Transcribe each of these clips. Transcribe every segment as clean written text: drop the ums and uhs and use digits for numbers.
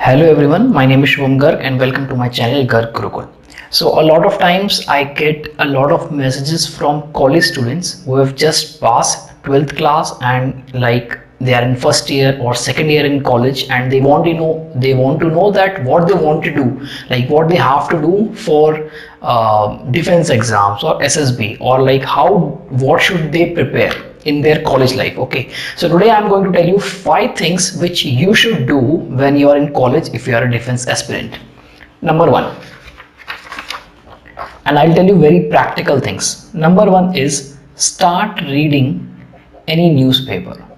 Hello everyone, my name is Shubham Garg and welcome to my channel Garg Gurucool. So a lot of times I get a lot of messages from college students who have just passed 12th class and they are in first year or second year in college, and they want to know that what they want to do, like what they have to do for defense exams or SSB, or what should they prepare in their college life. Okay, so today I'm going to tell you 5 things which you should do when you are in college if you are a defense aspirant. Number 1, and I'll tell you very practical things. Number 1 is start reading any newspaper.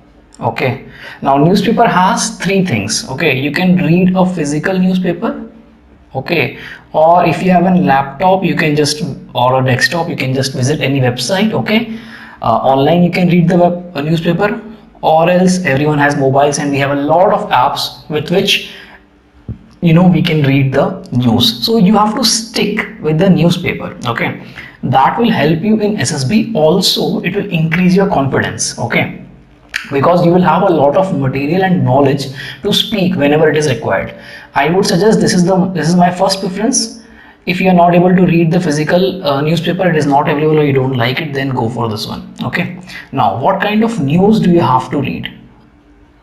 Okay, now newspaper has 3 things. Okay, you can read a physical newspaper, okay, or if you have a laptop you can just, or a desktop, you can just visit any website. Okay, online you can read the newspaper, or else everyone has mobiles and we have a lot of apps with which we can read the news. So you have to stick with the newspaper. Okay, that will help you in SSB. Also it will increase your confidence, okay, because you will have a lot of material and knowledge to speak whenever it is required. I would suggest this is my first preference. If you are not able to read the physical newspaper, it is not available or you don't like it, then go for this one. Okay, now what kind of news do you have to read?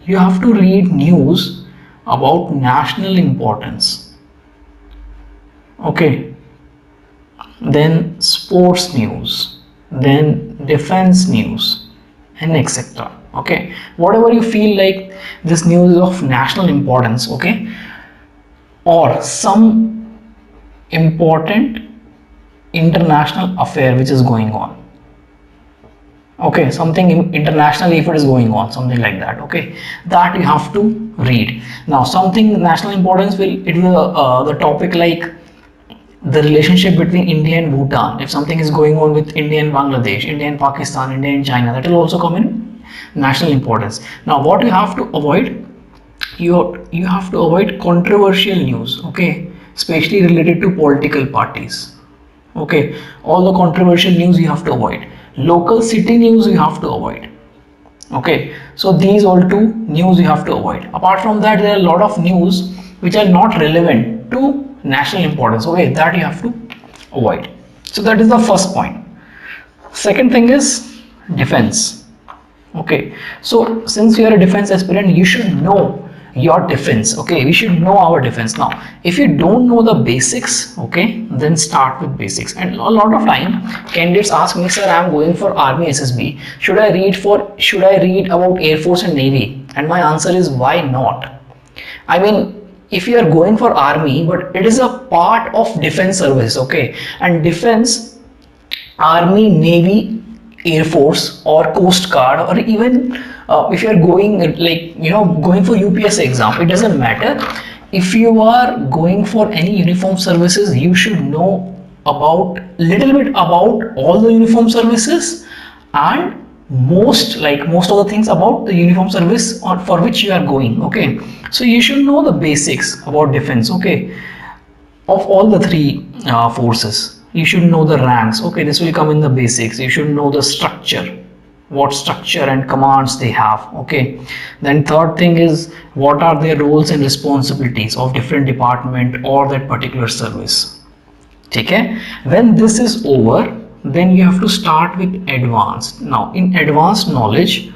You have to read news about national importance, okay, then sports news, then defense news, and etc. Okay, whatever you feel like this news is of national importance, okay, or some important international affair which is going on, okay, something internationally if it is going on, something like that, okay, that you have to read. Now something national importance will the topic like the relationship between India and Bhutan. If something is going on with India and Bangladesh, India and Pakistan, India and China, that will also come in national importance. Now what you have to avoid, you have to avoid controversial news, okay, especially related to political parties. Okay, all the controversial news you have to avoid. Local city news you have to avoid. Okay, so these all 2 news you have to avoid. Apart from that, there are a lot of news which are not relevant to national importance, okay, that you have to avoid. So that is the first point. Second thing is defense. Okay, so since you are a defense aspirant, you should know your defense. Okay, we should know our defense. Now if you don't know the basics, okay, then start with basics. And a lot of time candidates ask me, sir, I am going for army SSB, should I read about Air Force and Navy? And my answer is, why not? I mean, if you are going for army, but it is a part of defense service, okay, and defense, army, navy, Air Force or Coast Guard, or even if you are going going for UPSC exam, it doesn't matter. If you are going for any uniform services, you should know about little bit about all the uniform services, and most of the things about the uniform service for which you are going. Okay, so you should know the basics about defense, okay, of all the 3 forces. You should know the ranks, okay, this will come in the basics. You should know the structure, what structure and commands they have, okay. Then third thing is, what are their roles and responsibilities of different department or that particular service. Okay, when this is over, then you have to start with advanced. Now in advanced knowledge,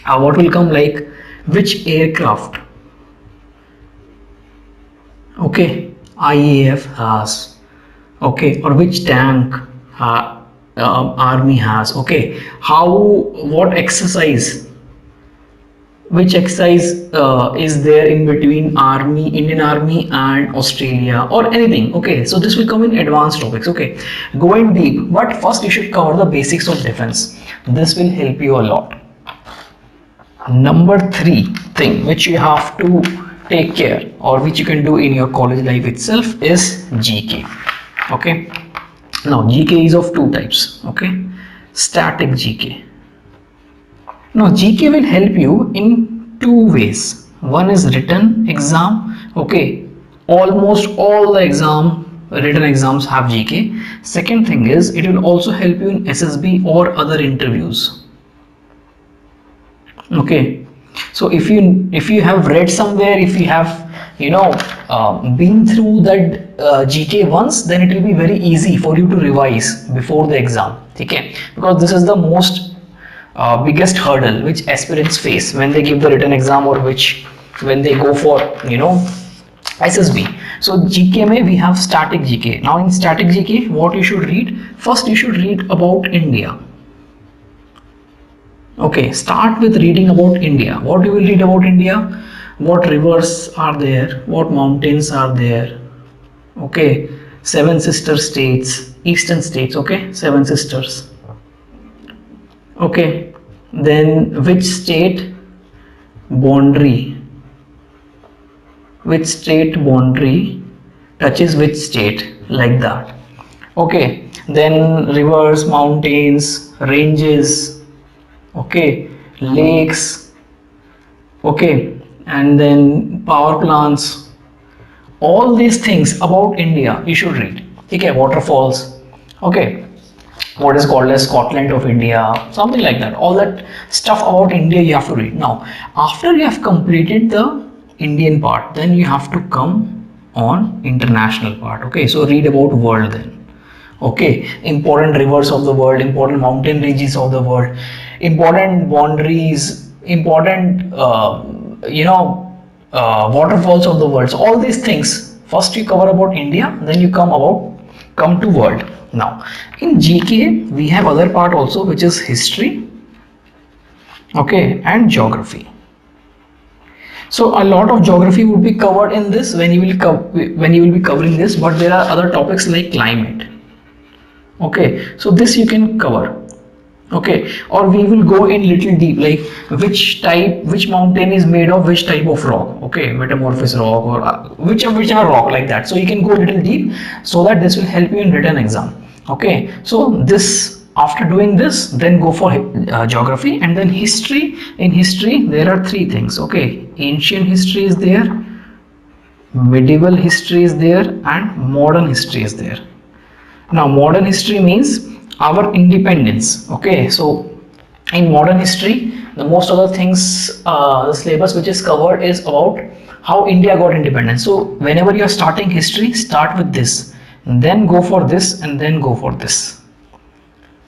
what will come, like which aircraft, okay, IAF has, okay, or which tank army has, okay, what exercise, which exercise is there in between Indian army and Australia, or anything. Okay, so this will come in advanced topics, okay, going deep, but first you should cover the basics of defense. This will help you a lot. Number 3 thing which you have to take care, or which you can do in your college life itself, is GK. Okay, now GK is of 2 types, okay, static GK. Now GK will help you in 2 ways. One is written exam, okay, almost all the written exams have GK. Second thing is, it will also help you in SSB or other interviews. Okay, so if you have read somewhere, if you have been through that GK once, then it will be very easy for you to revise before the exam. Okay, because this is the most biggest hurdle which aspirants face when they give the written exam, or when they go for SSB. So GK mein we have static GK. Now in static GK, what you should read? First you should read about India. Okay, start with reading about India. What you will read about India? What rivers are there? What mountains are there? Okay, seven sister states, eastern states. Okay, seven sisters. Okay, then which state boundary? Which state boundary touches which state, like that. Okay, then rivers, mountains, ranges, okay, lakes, okay, and then power plants. All these things about India you should read. Okay, waterfalls, okay, what is called as Scotland of India, something like that. All that stuff about India you have to read. Now, after you have completed the Indian part, then you have to come on international part. Okay, so read about world then. Okay, important rivers of the world, important mountain ranges of the world, important boundaries, important waterfalls of the world. So all these things, first you cover about India, then you come to world. Now in GK we have other part also, which is history, okay, and geography. So a lot of geography would be covered in this when you will be covering this, but there are other topics like climate. Okay, so this you can cover. Okay, or we will go in little deep, like which mountain is made of which type of rock. Okay, metamorphosis rock, or whichever rock, like that. So you can go little deep, so that this will help you in written exam. Okay, so this, after doing this, then go for geography, and then history. In history there are three things. Okay, ancient history is there, medieval history is there, and modern history is there. Now modern history means our independence. Okay, so in modern history, the most of the things, the syllabus which is covered is about how India got independence. So whenever you are starting history, start with this, then go for this, and then go for this.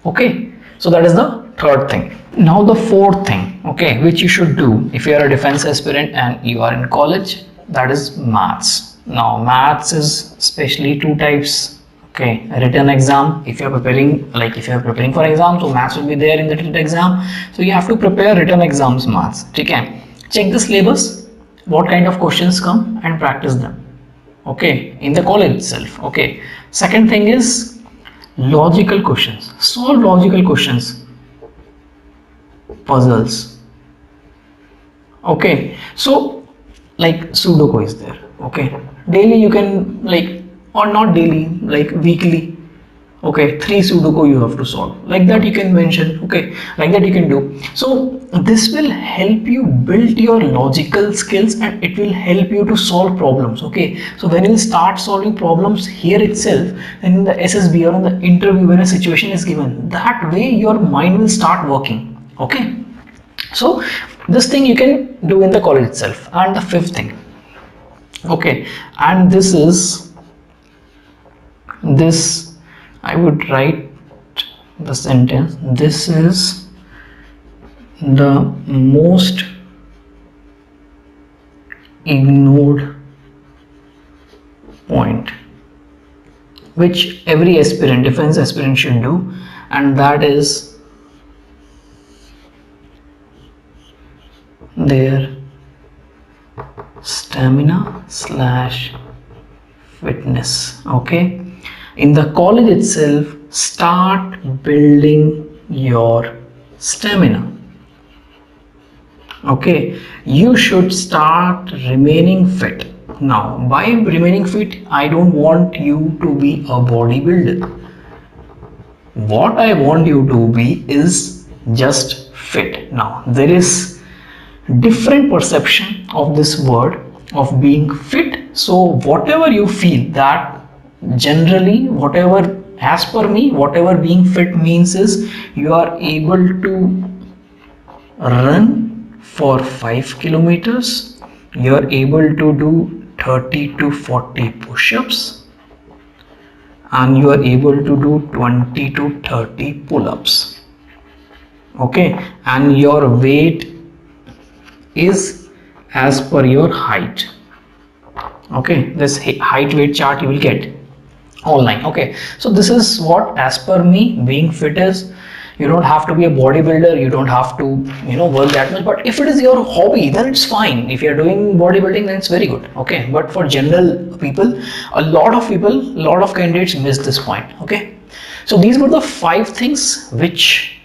Okay, so that is the third thing. Now the fourth thing, okay, which you should do if you are a defense aspirant and you are in college, that is maths. Now maths is especially two types. Okay, written exam, if you are preparing for exam, so maths will be there in the written exam, so you have to prepare written exams maths. Okay, check the syllabus, what kind of questions come, and practice them. Okay, in the college itself. Okay, second thing is logical questions. Solve logical questions, puzzles. Okay, so like Sudoku is there. Okay, daily you can, or not daily, like weekly. Okay, 3 Sudoku you have to solve, like that you can mention. Okay, like that you can do. So this will help you build your logical skills, and it will help you to solve problems. Okay, so when you start solving problems here itself, and in the SSB or in the interview when a situation is given, that way your mind will start working. Okay, so this thing you can do in the college itself. And the fifth thing, okay, and this I would write the sentence, this is the most ignored point which every defense aspirant should do, and that is their stamina / fitness. Okay, in the college itself, start building your stamina. Okay, you should start remaining fit. Now, by remaining fit, I don't want you to be a bodybuilder. What I want you to be is just fit. Now, there is different perception of this word of being fit. So whatever you feel, that generally, whatever, as per me, whatever being fit means is you are able to run for 5 kilometers, you are able to do 30 to 40 push-ups, and you are able to do 20 to 30 pull-ups. Okay, and your weight is as per your height. Okay, this height weight chart you will get online. Okay, so this is what, as per me, being fit is. You don't have to be a bodybuilder, you don't have to work that much, but if it is your hobby, then it's fine. If you're doing bodybuilding, then it's very good. Okay, but for general people, a lot of candidates miss this point. Okay, so these were the 5 things which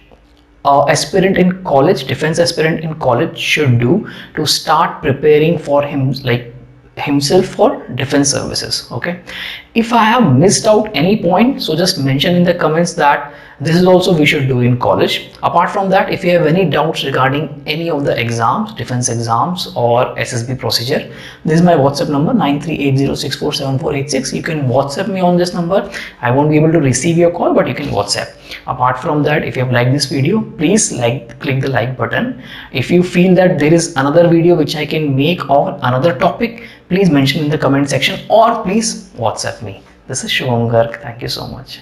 aspirant in college, defense aspirant in college, should do to start preparing for himself for defense services. Okay, if I have missed out any point, so just mention in the comments that this is also we should do in college. Apart from that, if you have any doubts regarding any of the exams, defense exams or SSB procedure, this is my WhatsApp number 9380647486. You can WhatsApp me on this number. I won't be able to receive your call, but you can WhatsApp. Apart from that, if you have liked this video, please click the like button. If you feel that there is another video which I can make or another topic, please mention in the comment section or please WhatsApp me. This is Shubham Garg. Thank you so much.